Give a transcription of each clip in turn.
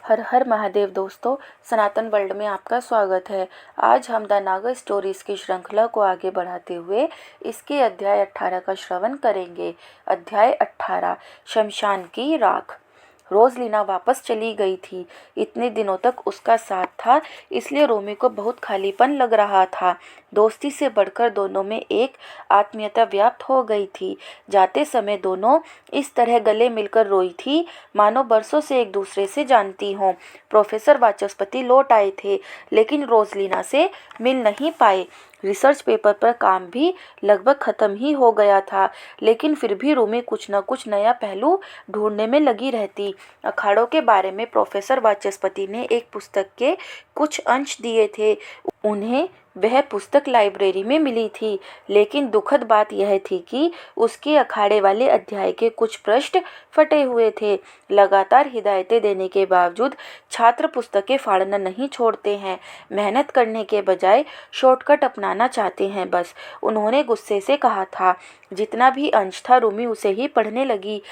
हर हर महादेव दोस्तों, सनातन वर्ल्ड में आपका स्वागत है। आज हम द नागा स्टोरीज की श्रृंखला को आगे बढ़ाते हुए इसके अध्याय 18 का श्रवण करेंगे। अध्याय 18 शमशान की राख। रोजलीना वापस चली गई थी। इतने दिनों तक उसका साथ था, इसलिए रोमी को बहुत खालीपन लग रहा था। दोस्ती से बढ़कर दोनों में एक आत्मीयता व्याप्त हो गई थी। जाते समय दोनों इस तरह गले मिलकर रोई थी मानो बरसों से एक दूसरे से जानती हों। प्रोफेसर वाचस्पति लौट आए थे, लेकिन रोजलीना से मिल नहीं पाए। रिसर्च पेपर पर काम भी लगभग ख़त्म ही हो गया था, लेकिन फिर भी रोमी कुछ न कुछ नया पहलू ढूंढने में लगी रहती। अखाड़ों के बारे में प्रोफेसर वाचस्पति ने एक पुस्तक के कुछ अंश दिए थे। उन्हें वह पुस्तक लाइब्रेरी में मिली थी, लेकिन दुखद बात यह थी कि उसके अखाड़े वाले अध्याय के कुछ पृष्ठ फटे हुए थे। लगातार हिदायतें देने के बावजूद छात्र पुस्तकें फाड़ना नहीं छोड़ते हैं। मेहनत करने के बजाय शॉर्टकट अपनाना चाहते हैं बस, उन्होंने गुस्से से कहा था। जितना भी अंश था रूमी उसे ही पढ़ने लगी।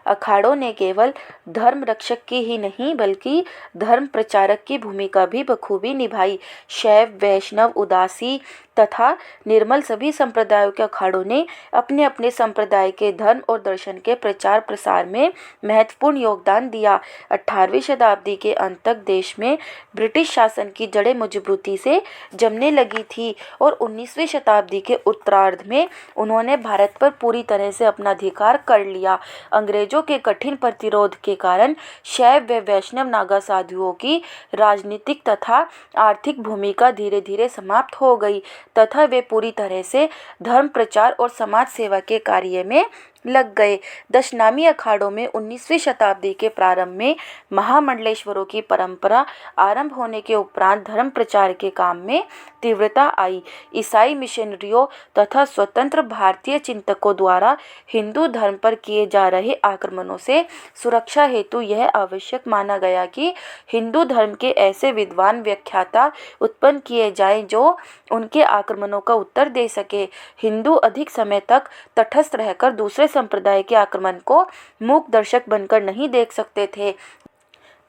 अखाड़ों ने केवल धर्म रक्षक की ही नहीं बल्कि धर्म प्रचारक की भूमिका भी बखूबी निभाई। शैव, वैष्णव, उदासी तथा निर्मल सभी संप्रदायों के अखाड़ों ने अपने अपने संप्रदाय के धर्म और दर्शन के प्रचार प्रसार में महत्वपूर्ण योगदान दिया। 18वीं शताब्दी के अंत तक देश में ब्रिटिश शासन की जड़ें मजबूती से जमने लगी थी और 19वीं शताब्दी के उत्तरार्ध में उन्होंने भारत पर पूरी तरह से अपना अधिकार कर लिया। अंग्रेजों के कठिन प्रतिरोध के कारण शैव व वैष्णव नागा साधुओं की राजनीतिक तथा आर्थिक भूमिका धीरे धीरे समाप्त हो गई तथा वे पूरी तरह से धर्म प्रचार और समाज सेवा के कार्य में लग गए। दशनामी अखाड़ों में 19वीं शताब्दी के प्रारंभ में महामंडलेश्वरों की परंपरा आरंभ होने के उपरांत धर्म प्रचार के काम में तीव्रता आई। ईसाई मिशनरियों तथा स्वतंत्र भारतीय चिंतकों द्वारा हिंदू धर्म पर किए जा रहे आक्रमणों से सुरक्षा हेतु यह आवश्यक माना गया कि हिंदू धर्म के ऐसे विद्वान व्याख्याता उत्पन्न किए जाएं जो उनके आक्रमणों का उत्तर दे सके। हिंदू अधिक समय तक तटस्थ रहकर दूसरे संप्रदाय के आक्रमण को मूक दर्शक बनकर नहीं देख सकते थे।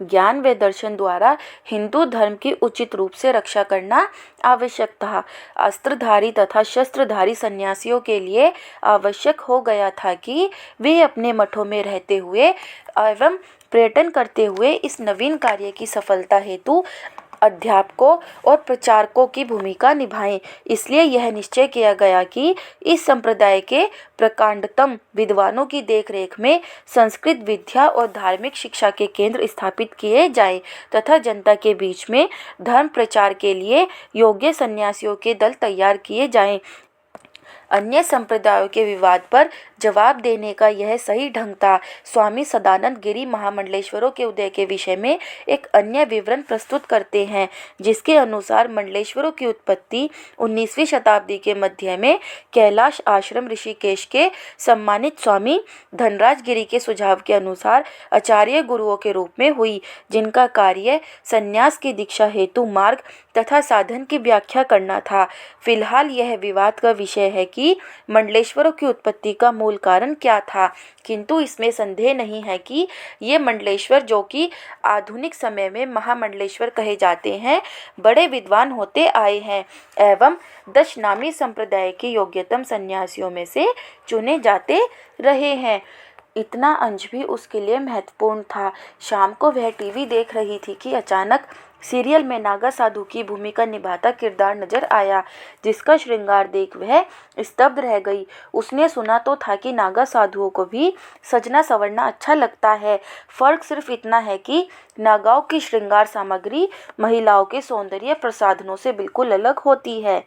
ज्ञान व दर्शन द्वारा हिंदू धर्म की उचित रूप से रक्षा करना आवश्यक था। अस्त्रधारी तथा शस्त्रधारी सन्यासियों के लिए आवश्यक हो गया था कि वे अपने मठों में रहते हुए एवं पर्यटन करते हुए इस नवीन कार्य की सफलता हेतु अध्यापकों और प्रचारकों की भूमिका निभाएं। इसलिए यह निश्चय किया गया कि इस संप्रदाय के प्रकांडतम विद्वानों की देखरेख में संस्कृत विद्या और धार्मिक शिक्षा के केंद्र स्थापित किए जाएं तथा जनता के बीच में धर्म प्रचार के लिए योग्य सन्यासियों के दल तैयार किए जाएं। अन्य संप्रदायों के विवाद पर जवाब देने का यह सही ढंग था। स्वामी सदानंद गिरी महामंडलेश्वरों के उदय के विषय में एक अन्य विवरण प्रस्तुत करते हैं, जिसके अनुसार मंडलेश्वरों की उत्पत्ति 19वीं शताब्दी के मध्य में कैलाश आश्रम ऋषिकेश के सम्मानित स्वामी धनराज गिरी के सुझाव के अनुसार आचार्य गुरुओं के रूप में हुई, जिनका कार्य संन्यास की दीक्षा हेतु मार्ग तथा साधन की व्याख्या करना था। फिलहाल यह विवाद का विषय है कि मंडलेश्वरों की उत्पत्ति का मूल कारण क्या था, किंतु इसमें संदेह नहीं है कि ये मंडलेश्वर, जो कि आधुनिक समय में महामंडलेश्वर कहे जाते हैं, बड़े विद्वान होते आए हैं एवं दशनामी संप्रदाय के योग्यतम सन्यासियों में से चुने जाते रहे हैं। इतना अंश भी उसके लिए महत्वपूर्ण था। शाम को वह टीवी देख रही थी कि अचानक सीरियल में नागा साधु की भूमिका निभाता किरदार नजर आया, जिसका श्रृंगार देख वह स्तब्ध रह गई। उसने सुना तो था कि नागा साधुओं को भी सजना संवरना अच्छा लगता है। फर्क सिर्फ इतना है कि नागाओं की श्रृंगार सामग्री महिलाओं के सौंदर्य प्रसाधनों से बिल्कुल अलग होती है।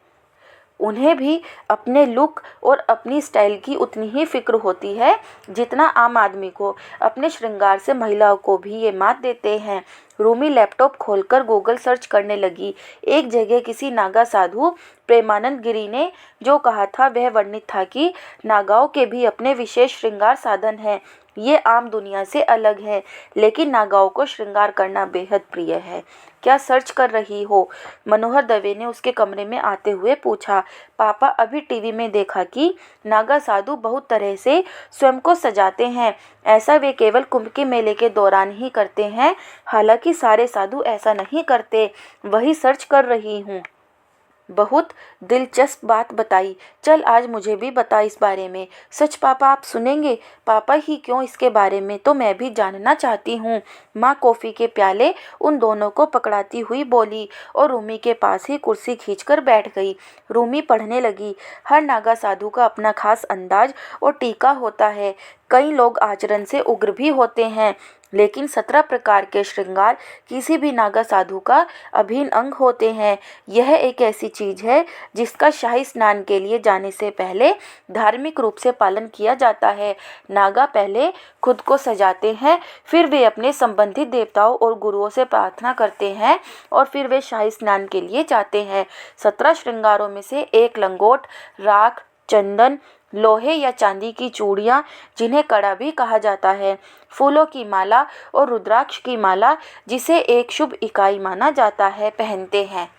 उन्हें भी अपने लुक और अपनी स्टाइल की उतनी ही फिक्र होती है जितना आम आदमी को। अपने श्रृंगार से महिलाओं को भी ये मात देते हैं। रूमी लैपटॉप खोलकर गूगल सर्च करने लगी। एक जगह किसी नागा साधु प्रेमानंद गिरी ने जो कहा था वह वर्णित था कि नागाओं के भी अपने विशेष श्रृंगार साधन हैं, ये आम दुनिया से अलग है, लेकिन नागाओं को श्रृंगार करना बेहद प्रिय है। क्या सर्च कर रही हो? मनोहर दवे ने उसके कमरे में आते हुए पूछा। पापा, अभी टीवी में देखा कि नागा साधु बहुत तरह से स्वयं को सजाते हैं। ऐसा वे केवल कुंभ के मेले के दौरान ही करते हैं। हालांकि सारे साधु ऐसा नहीं करते। वही सर्च कर रही हूँ। बहुत दिलचस्प बात बताई। चल आज मुझे भी बता इस बारे में। सच पापा, आप सुनेंगे? पापा ही क्यों, इसके बारे में तो मैं भी जानना चाहती हूँ। माँ कॉफ़ी के प्याले उन दोनों को पकड़ाती हुई बोली और रूमी के पास ही कुर्सी खींचकर बैठ गई। रूमी पढ़ने लगी। हर नागा साधु का अपना खास अंदाज और टीका होता है। कई लोग आचरण से उग्र भी होते हैं, लेकिन 17 प्रकार के श्रृंगार किसी भी नागा साधु का अभिन्न अंग होते हैं। यह एक ऐसी चीज़ है जिसका शाही स्नान के लिए जाने से पहले धार्मिक रूप से पालन किया जाता है। नागा पहले खुद को सजाते हैं, फिर वे अपने संबंधित देवताओं और गुरुओं से प्रार्थना करते हैं और फिर वे शाही स्नान के लिए जाते हैं। 17 श्रृंगारों में से एक लंगोट, राख, चंदन, लोहे या चांदी की चूड़ियाँ, जिन्हें कड़ा भी कहा जाता है, फूलों की माला और रुद्राक्ष की माला, जिसे एक शुभ इकाई माना जाता है, पहनते हैं।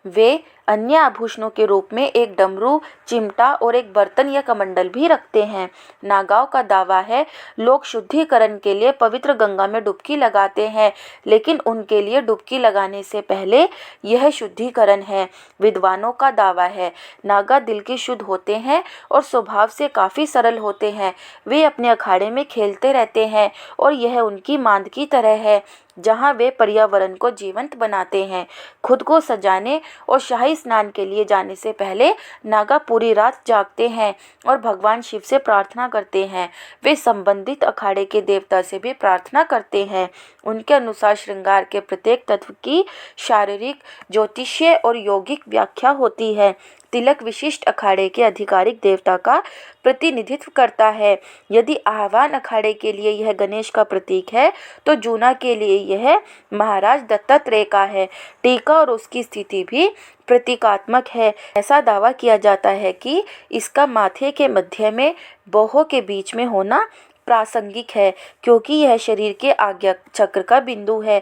वे अन्य आभूषणों के रूप में एक डमरू, चिमटा और एक बर्तन या कमंडल भी रखते हैं। नागाओं का दावा है लोग शुद्धिकरण के लिए पवित्र गंगा में डुबकी लगाते हैं, लेकिन उनके लिए डुबकी लगाने से पहले यह शुद्धिकरण है। विद्वानों का दावा है नागा दिल के शुद्ध होते हैं और स्वभाव से काफ़ी सरल होते हैं। वे अपने अखाड़े में खेलते रहते हैं और यह उनकी मांद की तरह है, जहाँ वे पर्यावरण को जीवंत बनाते हैं। खुद को सजाने और शाही स्नान के लिए जाने से पहले नागा पूरी रात जागते हैं और भगवान शिव से प्रार्थना करते हैं। वे संबंधित अखाड़े के देवता से भी प्रार्थना करते हैं। उनके अनुसार श्रृंगार के प्रत्येक तत्व की शारीरिक, ज्योतिषीय और यौगिक व्याख्या होती है। तिलक विशिष्ट अखाड़े के आधिकारिक देवता का प्रतिनिधित्व करता है। यदि आह्वान अखाड़े के लिए यह गणेश का प्रतीक है, तो जूना के लिए यह महाराज दत्तात्रेय का है। टीका और उसकी स्थिति भी प्रतीकात्मक है। ऐसा दावा किया जाता है कि इसका माथे के मध्य में बाहों के बीच में होना प्रासंगिक है, क्योंकि यह शरीर के आज्ञा चक्र का बिंदु है।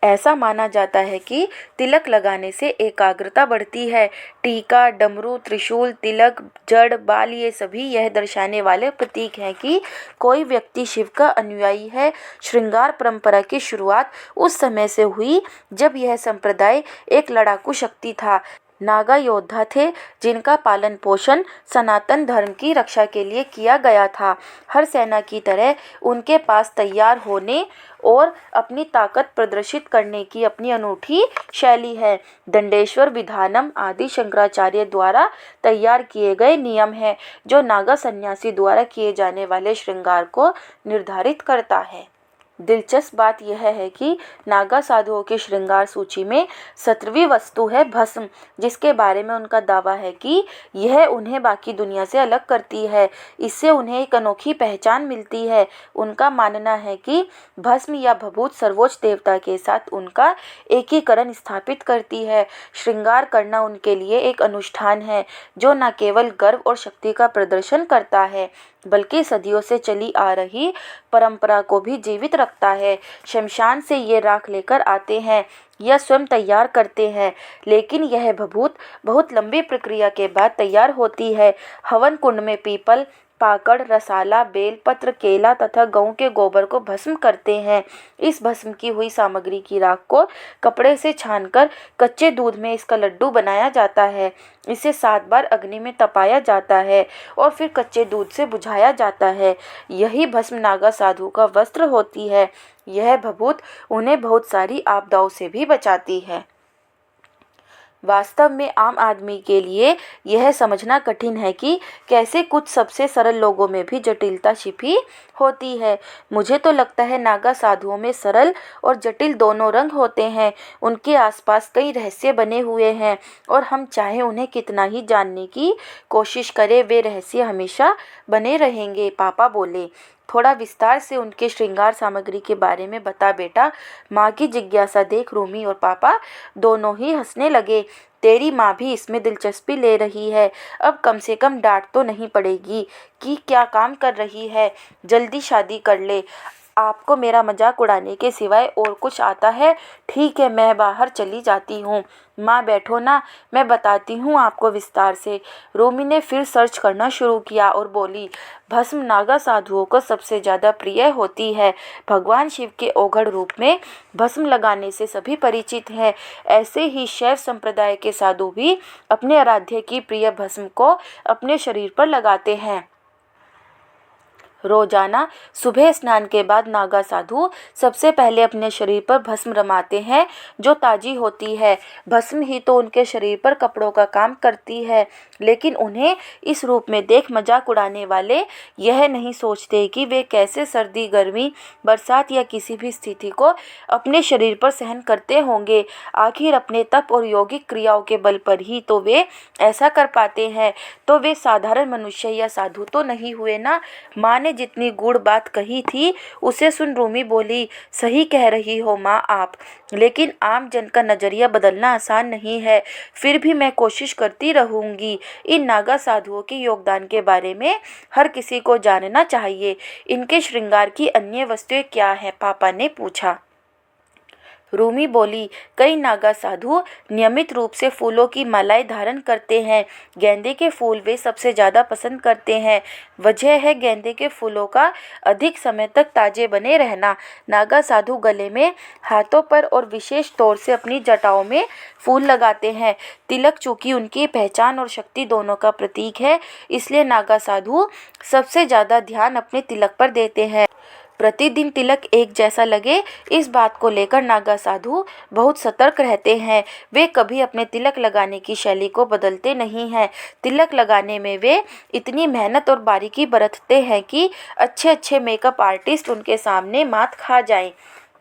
ऐसा माना जाता है कि तिलक लगाने से एकाग्रता बढ़ती है। टीका, डमरू, त्रिशूल, तिलक, जड़, बाल, ये सभी यह दर्शाने वाले प्रतीक हैं कि कोई व्यक्ति शिव का अनुयायी है। श्रृंगार परंपरा की शुरुआत उस समय से हुई जब यह संप्रदाय एक लड़ाकू शक्ति था। नागा योद्धा थे जिनका पालन पोषण सनातन धर्म की रक्षा के लिए किया गया था। हर सेना की तरह उनके पास तैयार होने और अपनी ताकत प्रदर्शित करने की अपनी अनूठी शैली है। दंडेश्वर विधानम आदि शंकराचार्य द्वारा तैयार किए गए नियम हैं, जो नागा सन्यासी द्वारा किए जाने वाले श्रृंगार को निर्धारित करता है। दिलचस्प बात यह है कि नागा साधुओं की श्रृंगार सूची में 17वीं वस्तु है भस्म, जिसके बारे में उनका दावा है कि यह उन्हें बाकी दुनिया से अलग करती है। इससे उन्हें एक अनोखी पहचान मिलती है। उनका मानना है कि भस्म या भभूत सर्वोच्च देवता के साथ उनका एकीकरण स्थापित करती है। श्रृंगार करना उनके लिए एक अनुष्ठान है जो न केवल गर्व और शक्ति का प्रदर्शन करता है, बल्कि सदियों से चली आ रही परंपरा को भी जीवित रखता है। शमशान से ये राख लेकर आते हैं या स्वयं तैयार करते हैं, लेकिन यह भभूत बहुत लंबी प्रक्रिया के बाद तैयार होती है। हवन कुंड में पीपल, पाकड़, रसाला, बेलपत्र, केला तथा गऊ के गोबर को भस्म करते हैं। इस भस्म की हुई सामग्री की राख को कपड़े से छानकर कच्चे दूध में इसका लड्डू बनाया जाता है। इसे 7 बार अग्नि में तपाया जाता है और फिर कच्चे दूध से बुझाया जाता है। यही भस्म नागा साधु का वस्त्र होती है। यह भभूत उन्हें बहुत सारी आपदाओं से भी बचाती है। वास्तव में आम आदमी के लिए यह समझना कठिन है कि कैसे कुछ सबसे सरल लोगों में भी जटिलता छिपी होती है। मुझे तो लगता है नागा साधुओं में सरल और जटिल दोनों रंग होते हैं। उनके आसपास कई रहस्य बने हुए हैं और हम चाहे उन्हें कितना ही जानने की कोशिश करें, वे रहस्य हमेशा बने रहेंगे। पापा बोले, थोड़ा विस्तार से उनके श्रृंगार सामग्री के बारे में बता बेटा। माँ की जिज्ञासा देख रूमी और पापा दोनों ही हंसने लगे। तेरी माँ भी इसमें दिलचस्पी ले रही है। अब कम से कम डांट तो नहीं पड़ेगी कि क्या काम कर रही है, जल्दी शादी कर ले। आपको मेरा मजाक उड़ाने के सिवाय और कुछ आता है? ठीक है, मैं बाहर चली जाती हूँ। माँ बैठो ना, मैं बताती हूँ आपको विस्तार से। रोमी ने फिर सर्च करना शुरू किया और बोली, भस्म नागा साधुओं को सबसे ज़्यादा प्रिय होती है। भगवान शिव के ओघड़ रूप में भस्म लगाने से सभी परिचित हैं। ऐसे ही शैव संप्रदाय के साधु भी अपने आराध्य की प्रिय भस्म को अपने शरीर पर लगाते हैं। रोजाना सुबह स्नान के बाद नागा साधु सबसे पहले अपने शरीर पर भस्म रमाते हैं, जो ताजी होती है। भस्म ही तो उनके शरीर पर कपड़ों का काम करती है, लेकिन उन्हें इस रूप में देख मजाक उड़ाने वाले यह नहीं सोचते कि वे कैसे सर्दी, गर्मी, बरसात या किसी भी स्थिति को अपने शरीर पर सहन करते होंगे। आखिर अपने तप और यौगिक क्रियाओं के बल पर ही तो वे ऐसा कर पाते हैं। तो वे साधारण मनुष्य या साधु तो नहीं हुए ना। माँ ने जितनी गूढ़ बात कही थी उसे सुन रूमी बोली, सही कह रही हो माँ आप, लेकिन आम जन का नजरिया बदलना आसान नहीं है। फिर भी मैं कोशिश करती रहूंगी। इन नागा साधुओं के योगदान के बारे में हर किसी को जानना चाहिए। इनके श्रृंगार की अन्य वस्तुएं क्या हैं? पापा ने पूछा। रूमी बोली, कई नागा साधु नियमित रूप से फूलों की मालाएं धारण करते हैं। गेंदे के फूल वे सबसे ज़्यादा पसंद करते हैं। वजह है गेंदे के फूलों का अधिक समय तक ताजे बने रहना। नागा साधु गले में, हाथों पर और विशेष तौर से अपनी जटाओं में फूल लगाते हैं। तिलक चूंकि उनकी पहचान और शक्ति दोनों का प्रतीक है, इसलिए नागा साधु सबसे ज़्यादा ध्यान अपने तिलक पर देते हैं। प्रतिदिन तिलक एक जैसा लगे, इस बात को लेकर नागा साधु बहुत सतर्क रहते हैं। वे कभी अपने तिलक लगाने की शैली को बदलते नहीं हैं। तिलक लगाने में वे इतनी मेहनत और बारीकी बरतते हैं कि अच्छे अच्छे मेकअप आर्टिस्ट उनके सामने मात खा जाएं।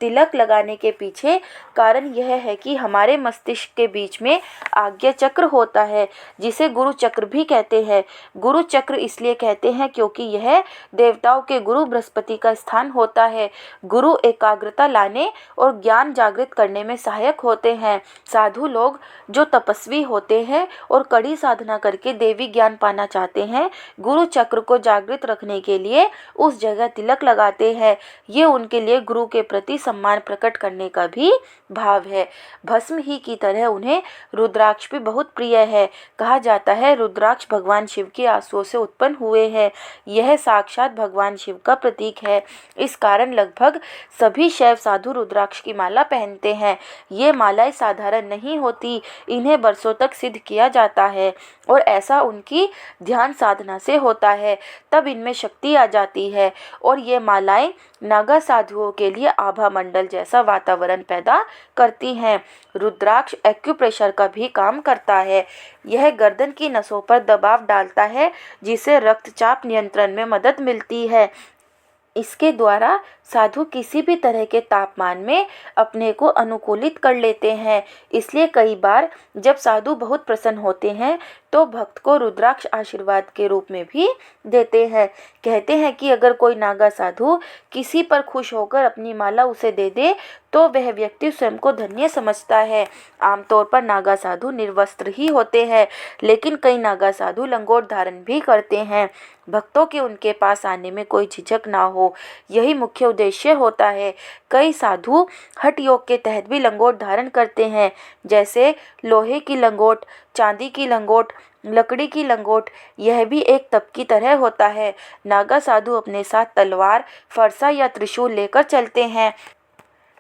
तिलक लगाने के पीछे कारण यह है कि हमारे मस्तिष्क के बीच में आज्ञा चक्र होता है, जिसे गुरु चक्र भी कहते हैं। गुरु चक्र इसलिए कहते हैं क्योंकि यह देवताओं के गुरु बृहस्पति का स्थान होता है। गुरु एकाग्रता लाने और ज्ञान जागृत करने में सहायक होते हैं। साधु लोग जो तपस्वी होते हैं और कड़ी साधना करके देवी ज्ञान पाना चाहते हैं, गुरु चक्र को जागृत रखने के लिए उस जगह तिलक लगाते हैं। ये उनके लिए गुरु के प्रति सम्मान प्रकट करने का भी भाव है। भस्म ही की तरह उन्हें रुद्राक्ष भी बहुत प्रिय है। कहा जाता है रुद्राक्ष भगवान शिव के आंसुओं से उत्पन्न हुए हैं। यह साक्षात भगवान शिव का प्रतीक है। इस कारण लगभग सभी शैव साधु रुद्राक्ष की माला पहनते हैं। ये मालाएं साधारण नहीं होती, इन्हें बरसों तक सिद्ध किया जाता है और ऐसा उनकी ध्यान साधना से होता है। तब इनमें शक्ति आ जाती है और ये मालाएं नागा साधुओं के लिए आभा मंडल जैसा वातावरण पैदा करती हैं। रुद्राक्ष एक्यूप्रेशर का भी काम करता है। यह गर्दन की नसों पर दबाव डालता है, जिससे रक्तचाप नियंत्रण में मदद मिलती है। इसके द्वारा साधु किसी भी तरह के तापमान में अपने को अनुकूलित कर लेते हैं। इसलिए कई बार जब साधु बहुत प्रसन्न होते हैं तो भक्त को रुद्राक्ष आशीर्वाद के रूप में भी देते हैं। कहते हैं कि अगर कोई नागा साधु किसी पर खुश होकर अपनी माला उसे दे दे तो वह व्यक्ति स्वयं को धन्य समझता है। आमतौर पर नागा साधु निर्वस्त्र ही होते हैं, लेकिन कई नागा साधु लंगोट धारण भी करते हैं। भक्तों के उनके पास आने में कोई झिझक ना हो, यही मुख्य उद्देश्य होता है। कई साधु हठ योग के तहत भी लंगोट धारण करते हैं, जैसे लोहे की लंगोट, चांदी की लंगोट, लकड़ी की लंगोट। यह भी एक तप की तरह होता है। नागा साधु अपने साथ तलवार, फरसा या त्रिशूल लेकर चलते हैं।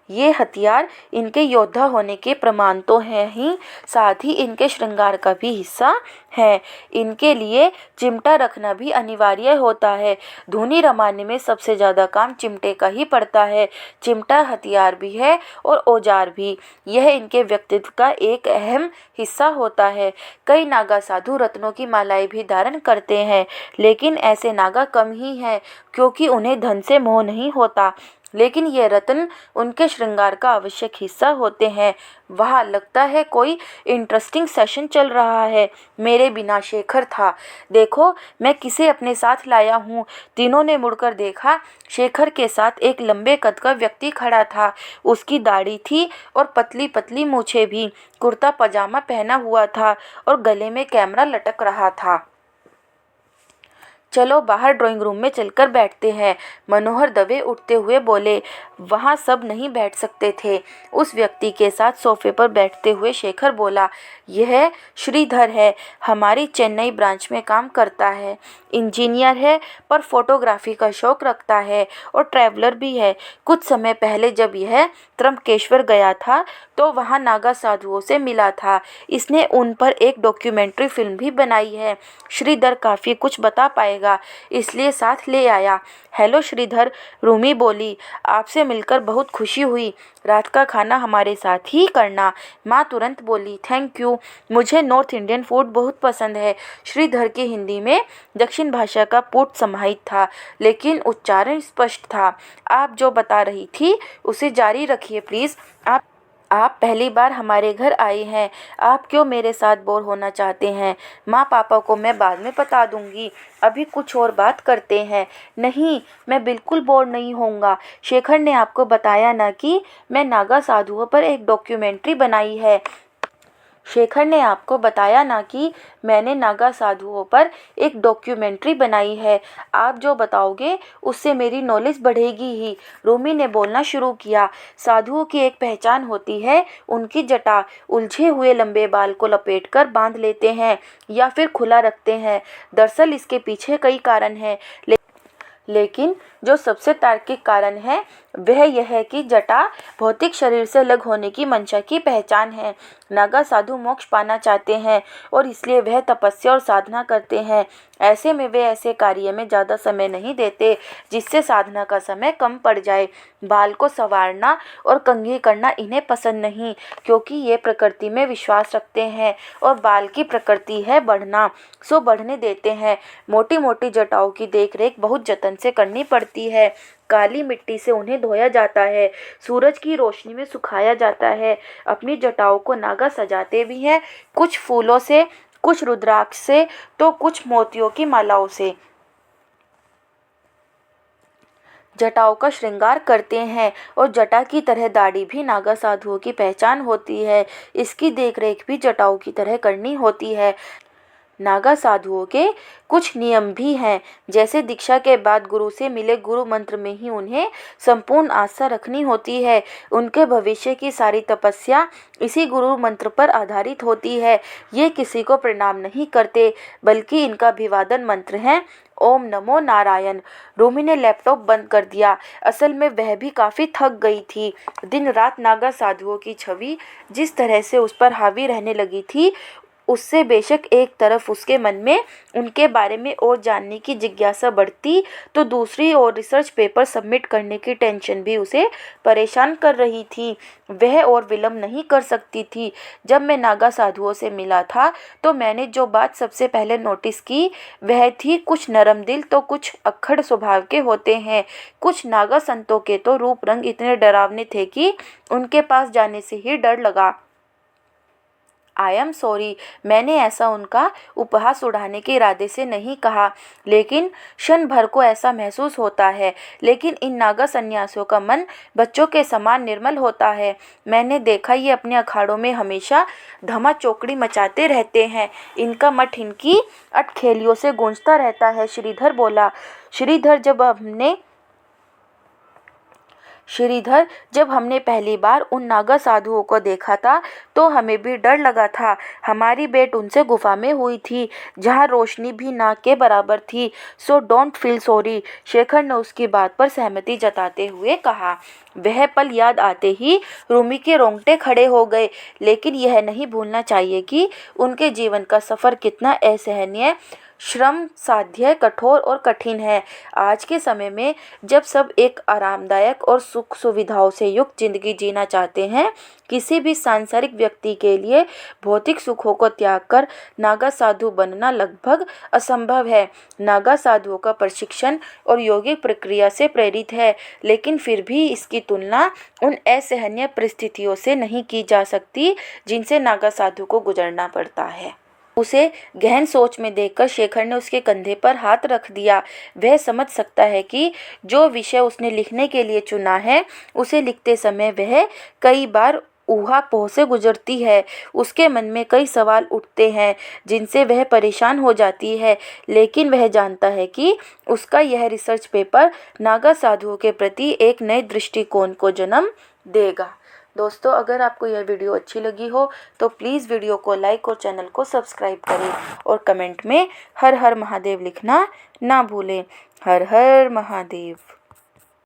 ये हथियार इनके योद्धा होने के प्रमाण तो हैं ही, साथ ही इनके श्रृंगार का भी हिस्सा है। इनके लिए चिमटा रखना भी अनिवार्य होता है। धुनी रमाने में सबसे ज़्यादा काम चिमटे का ही पड़ता है। चिमटा हथियार भी है और औजार भी। यह इनके व्यक्तित्व का एक अहम हिस्सा होता है। कई नागा साधु रत्नों की मालाएं भी धारण करते हैं, लेकिन ऐसे नागा कम ही हैं, क्योंकि उन्हें धन से मोह नहीं होता। लेकिन ये रत्न उनके श्रृंगार का आवश्यक हिस्सा होते हैं। वाह, लगता है कोई इंटरेस्टिंग सेशन चल रहा है। मेरे बिना शेखर था। देखो, मैं किसे अपने साथ लाया हूँ। तीनों ने मुड़कर देखा। शेखर के साथ एक लंबे कद का व्यक्ति खड़ा था। उसकी दाढ़ी थी और पतली पतली मूछें भी। कुर्ता पजामा पहना हुआ था और गले में कैमरा लटक रहा था। चलो बाहर ड्राइंग रूम में चलकर बैठते हैं, मनोहर दबे उठते हुए बोले। वहाँ सब नहीं बैठ सकते थे। उस व्यक्ति के साथ सोफे पर बैठते हुए शेखर बोला, यह श्रीधर है, हमारी चेन्नई ब्रांच में काम करता है। इंजीनियर है पर फोटोग्राफी का शौक रखता है और ट्रैवलर भी है। कुछ समय पहले जब यह त्र्यंबकेश्वर गया था तो वहाँ नागा साधुओं से मिला था। इसने उन पर एक डॉक्यूमेंट्री फिल्म भी बनाई है। श्रीधर काफ़ी कुछ बता पाएगा, इसलिए साथ ले आया। हेलो श्रीधर, रूमी बोली। आपसे मिलकर बहुत खुशी हुई। रात का खाना हमारे साथ ही करना। माँ तुरंत बोली, थैंक यू, मुझे नॉर्थ इंडियन फूड बहुत पसंद है। श्रीधर की हिंदी में दक्षिण भाषा का पुट समाहित था, लेकिन उच्चारण स्पष्ट था। आप जो बता रही थी उसे जारी रखिए प्लीज़। आप पहली बार हमारे घर आए हैं। आप क्यों मेरे साथ बोर होना चाहते हैं? माँ पापा को मैं बाद में बता दूंगी। अभी कुछ और बात करते हैं। नहीं, मैं बिल्कुल बोर नहीं होऊंगा। शेखर ने आपको बताया ना कि मैं नागा साधुओं पर एक डॉक्यूमेंट्री बनाई है। शेखर ने आपको बताया ना कि मैंने नागा साधुओं पर एक डॉक्यूमेंट्री बनाई है। आप जो बताओगे उससे मेरी नॉलेज बढ़ेगी ही। रोमी ने बोलना शुरू किया। साधुओं की एक पहचान होती है, उनकी जटा। उलझे हुए लंबे बाल को लपेटकर बांध लेते हैं या फिर खुला रखते हैं। दरअसल इसके पीछे कई कारण हैं, लेकिन जो सबसे तार्किक कारण है वह यह है कि जटा भौतिक शरीर से अलग होने की मंशा की पहचान है। नागा साधु मोक्ष पाना चाहते हैं और इसलिए वह तपस्या और साधना करते हैं। ऐसे में वे ऐसे कार्य में ज़्यादा समय नहीं देते जिससे साधना का समय कम पड़ जाए। बाल को संवारना और कंघी करना इन्हें पसंद नहीं, क्योंकि ये प्रकृति में विश्वास रखते हैं और बाल की प्रकृति है बढ़ना, सो बढ़ने देते हैं। मोटी मोटी जटाओं की देखरेख बहुत जतन से करनी पड़ती है। काली मिट्टी से उन्हें धोया जाता है, सूरज की रोशनी में सुखाया जाता है। अपनी जटाओं को नागा सजाते भी हैं, कुछ फूलों से, कुछ रुद्राक्ष से, तो कुछ मोतियों की मालाओं से। जटाओं का श्रृंगार करते हैं और जटा की तरह दाढ़ी भी नागा साधुओं की पहचान होती है। इसकी देखरेख भी जटाओं की तरह करनी होती है। नागा साधुओं के कुछ नियम भी हैं, जैसे दीक्षा के बाद गुरु से मिले गुरु मंत्र में ही उन्हें संपूर्ण आस्था रखनी होती है। उनके भविष्य की सारी तपस्या इसी गुरु मंत्र पर आधारित होती है। ये किसी को प्रणाम नहीं करते, बल्कि इनका अभिवादन मंत्र है, ओम नमो नारायण। रोमी ने लैपटॉप बंद कर दिया। असल में वह भी काफ़ी थक गई थी। दिन रात नागा साधुओं की छवि जिस तरह से उस पर हावी रहने लगी थी, उससे बेशक एक तरफ उसके मन में उनके बारे में और जानने की जिज्ञासा बढ़ती, तो दूसरी ओर रिसर्च पेपर सबमिट करने की टेंशन भी उसे परेशान कर रही थी। वह और विलंब नहीं कर सकती थी। जब मैं नागा साधुओं से मिला था तो मैंने जो बात सबसे पहले नोटिस की वह थी, कुछ नरम दिल तो कुछ अक्खड़ स्वभाव के होते हैं। कुछ नागा संतों के तो रूप रंग इतने डरावने थे कि उनके पास जाने से ही डर लगा। आई एम सॉरी, मैंने ऐसा उनका उपहास उड़ाने के इरादे से नहीं कहा, लेकिन क्षण भर को ऐसा महसूस होता है। लेकिन इन नागा सन्यासियों का मन बच्चों के समान निर्मल होता है। मैंने देखा ये अपने अखाड़ों में हमेशा धमा चौकड़ी मचाते रहते हैं। इनका मठ इनकी अटखेलियों से गूंजता रहता है। श्रीधर बोला। श्रीधर, जब हमने पहली बार उन नागा साधुओं को देखा था तो हमें भी डर लगा था। हमारी भेंट उनसे गुफा में हुई थी, जहाँ रोशनी भी नाक के बराबर थी। So don't feel sorry. Shekhar ने उसकी बात पर सहमति जताते हुए कहा। वह पल याद आते ही रूमी के रोंगटे खड़े हो गए, लेकिन यह नहीं भूलना चाहिए कि उनके जीवन का सफ़र कितना असहनीय, श्रम साध्य, कठोर और कठिन है। आज के समय में जब सब एक आरामदायक और सुख सुविधाओं से युक्त जिंदगी जीना चाहते हैं, किसी भी सांसारिक व्यक्ति के लिए भौतिक सुखों को त्याग कर नागा साधु बनना लगभग असंभव है। नागा साधुओं का प्रशिक्षण और यौगिक प्रक्रिया से प्रेरित है, लेकिन फिर भी इसकी तुलना उन असहनीय परिस्थितियों से नहीं की जा सकती जिनसे नागा साधु को गुजरना पड़ता है। उसे गहन सोच में देखकर शेखर ने उसके कंधे पर हाथ रख दिया। वह समझ सकता है कि जो विषय उसने लिखने के लिए चुना है, उसे लिखते समय वह कई बार ऊहापोह से गुजरती है। उसके मन में कई सवाल उठते हैं जिनसे वह परेशान हो जाती है, लेकिन वह जानता है कि उसका यह रिसर्च पेपर नागा साधुओं के प्रति एक नए दृष्टिकोण को जन्म देगा। दोस्तों, अगर आपको यह वीडियो अच्छी लगी हो तो प्लीज़ वीडियो को लाइक और चैनल को सब्सक्राइब करें और कमेंट में हर हर महादेव लिखना ना भूलें। हर हर महादेव।